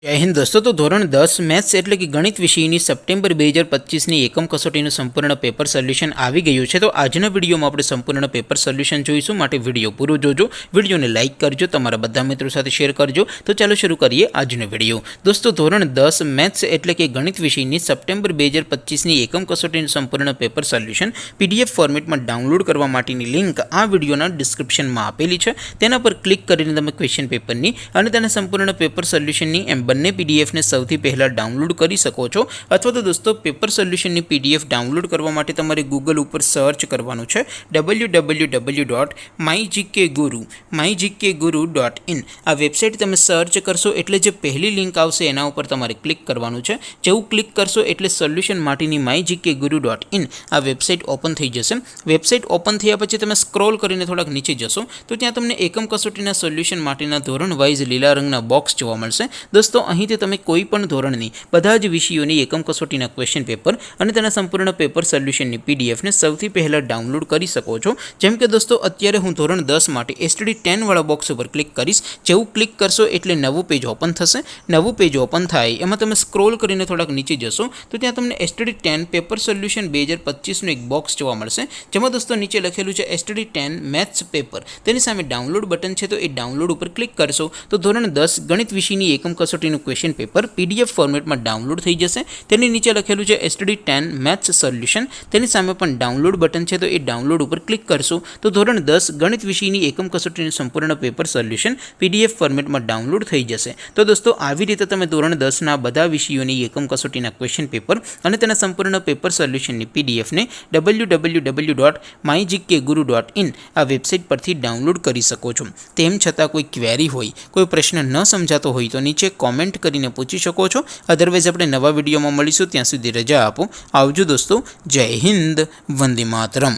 જય હિન્દ દોસ્તો, તો ધોરણ 10 મેથ્સ એટલે કે ગણિત વિષયની સપ્ટેમ્બર 2025ની એકમ કસોટીનું સંપૂર્ણ પેપર સોલ્યુશન આવી ગયું છે। તો આજના વિડીયોમાં આપણે સંપૂર્ણ પેપર સોલ્યુશન જોઈશું, માટે વિડીયો પૂરો જોજો, વિડીયોને લાઇક કરજો, તમારા બધા મિત્રો સાથે શેર કરજો। તો ચાલો શરૂ કરીએ આજનો વિડીયો। દોસ્તો, ધોરણ 10 મેથ્સ એટલે કે ગણિત વિષયની સપ્ટેમ્બર 2025ની એકમ કસોટીનું સંપૂર્ણ પેપર સોલ્યુશન પીડીએફ ફોર્મેટમાં ડાઉનલોડ કરવા માટેની લિંક આ વિડીયોના ડિસ્ક્રિપ્શનમાં આપેલી છે। તેના પર ક્લિક કરીને તમે ક્વેશ્ચન પેપરની અને તેના સંપૂર્ણ પેપર સોલ્યુશનની બંને પીડીએફને સૌથી પહેલાં ડાઉનલોડ કરી શકો છો। અથવા તો દોસ્તો, પેપર સોલ્યુશનની પીડીએફ ડાઉનલોડ કરવા માટે તમારે ગૂગલ ઉપર સર્ચ કરવાનું છે www.mygkguru.in। આ વેબસાઇટ તમે સર્ચ કરશો એટલે જે પહેલી લિંક આવશે એના ઉપર તમારે ક્લિક કરવાનું છે। જેવું ક્લિક કરશો એટલે સોલ્યુશન માટેની mygkguru.in આ વેબસાઇટ ઓપન થઈ જશે। વેબસાઇટ ઓપન થયા પછી તમે સ્ક્રોલ કરીને થોડાક નીચે જશો તો ત્યાં તમને એકમ કસોટીના સોલ્યુશન માટેના ધોરણ વાઇઝ લીલા રંગના બોક્સ જોવા મળશે। દોસ્તો, અહીંથી તમે કોઈ પણ ધોરણની બધા જ વિષયોની એકમ કસોટીના ક્વેશ્ચન પેપર અને તેના સંપૂર્ણ પેપર સોલ્યુશનની પીડીએફને સૌથી પહેલાં ડાઉનલોડ કરી શકો છો। જેમ કે દોસ્તો, અત્યારે હું ધોરણ 10 માટે STD 10 વાળા બોક્સ ઉપર ક્લિક કરીશ। જેવું ક્લિક કરશો એટલે નવું પેજ ઓપન થશે। નવું પેજ ઓપન થાય એમાં તમે સ્ક્રોલ કરીને થોડાક નીચે જશો તો ત્યાં તમને STD 10 પેપર સોલ્યુશન 2025નું એક બોક્સ જોવા મળશે, જેમાં દોસ્તો નીચે લખેલું છે STD 10 મેથ્સ પેપર। તેની સામે ડાઉનલોડ બટન છે, તો એ ડાઉનલોડ ઉપર ક્લિક કરશો તો ધોરણ 10 ગણિત વિષયની એકમ કસોટીનું ક્વેશ્ચન પેપર પીડીએફ ફોર્મેટમાં ડાઉનલોડ થઈ જશે। તેની નીચે લખેલું છે STD 10 મેથ્સ સોલ્યુશન, તેની સામે પણ ડાઉનલોડ બટન છે, તો એ ડાઉનલોડ ઉપર ક્લિક કરશો તો ધોરણ 10 ગણિત વિષયની એકમ કસોટીનું સંપૂર્ણ પેપર સોલ્યુશન પીડીએફ ફોર્મેટમાં ડાઉનલોડ થઈ જશે। તો દોસ્તો, આવી રીતે તમે ધોરણ 10ના બધા વિષયોની એકમ કસોટીના ક્વેશ્ચન પેપર અને તેના સંપૂર્ણ પેપર સોલ્યુશનની પીડીએફને www.mygkguru.in આ વેબસાઇટ પરથી ડાઉનલોડ કરી શકો છો। તેમ છતાં કોઈ ક્વેરી હોય, કોઈ પ્રશ્ન ન સમજાતો હોય તો નીચે કોમેન્ટ કરીને પૂછી શકો છો। અધરવાઇઝ આપણે નવા વિડીયોમાં મળીશું, ત્યાં સુધી રજા આપો। આવજો દોસ્તો, જય હિન્દ, વંદે માતરમ।